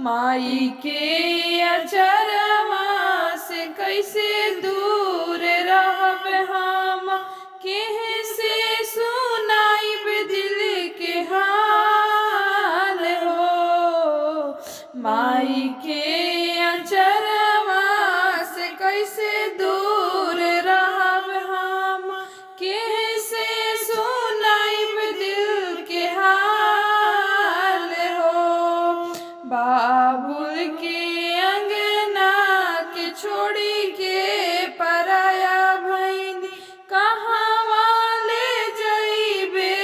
माई के अचरवा से कैसे दूर रहब हम, केहे से सुनाइब दिल के हाल हो। माई के अचरवा से कैसे दूर रहब हम, केहे से सुनाइब दिल के हाल हो। बाबुल के अंगना के छोड़ी के पराया भैनी, कहवा ले जइबे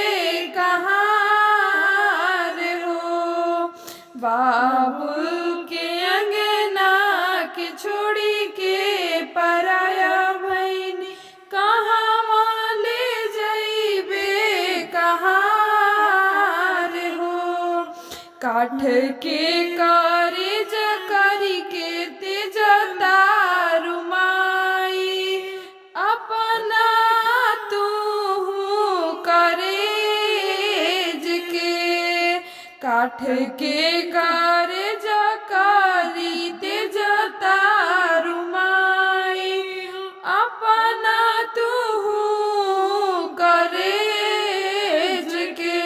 कहाँ रे हो। बाबुल के अंगना के छोड़ी के पराया भैनी, कहवा ले जइबे कहाँ रे हो। काठ के कारिज करी के तेज तारू माई, अपना तू करेज के। काठ के कारिज करी तेज तारू माई, अपना तू करेज के।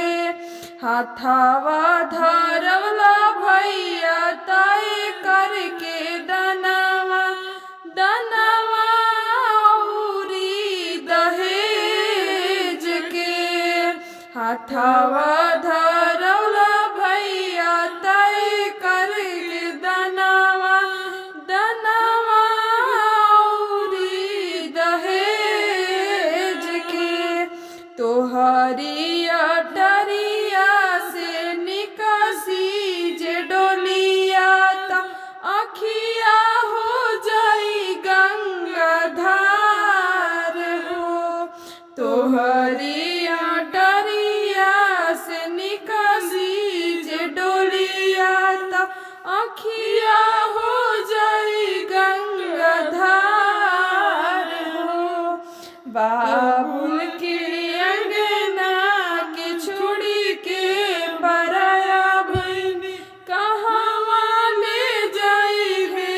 हाथावा धरवला भैया तय करके दनवा, दनवा औरी दहेज के। हाथावा धरवला भैया तय करके दनवा, दनवा औरी दहेज के। तोहरी अटरिया से निकासी जे डोलिया त, अखिया हो जाई गंगाधार हो। तोहरी अटरिया से निकासी जे डोलिया त, अखिया हो जाई गंगाधार हो। बाबुल के अंगना के छोड़ी के पराया भैनी, कहवा ले जाइबे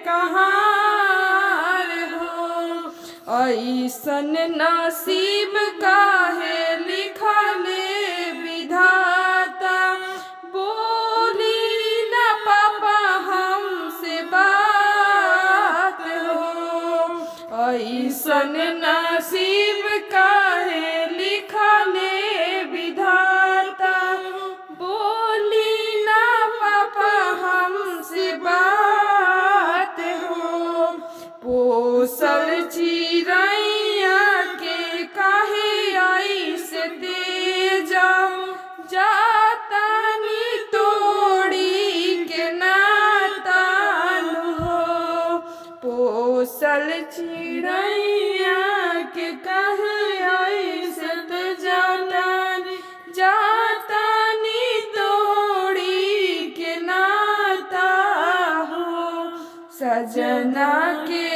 कहाँ रे हो। ऐसन नसीब काहे लिखले विधाता, बोली न पापा हमसे बात हो। ऐसन नसीब काहे लिखले विधाता, बोली ना पापा हमसे बात हो। पोसल चिड़ैया के काहे आई से तेजा, जातानी तोड़ी के नातान हो। पोसल चिड़ैया के काहे आई से जातानी, जातानी तोड़ी के नाता हो। सजना के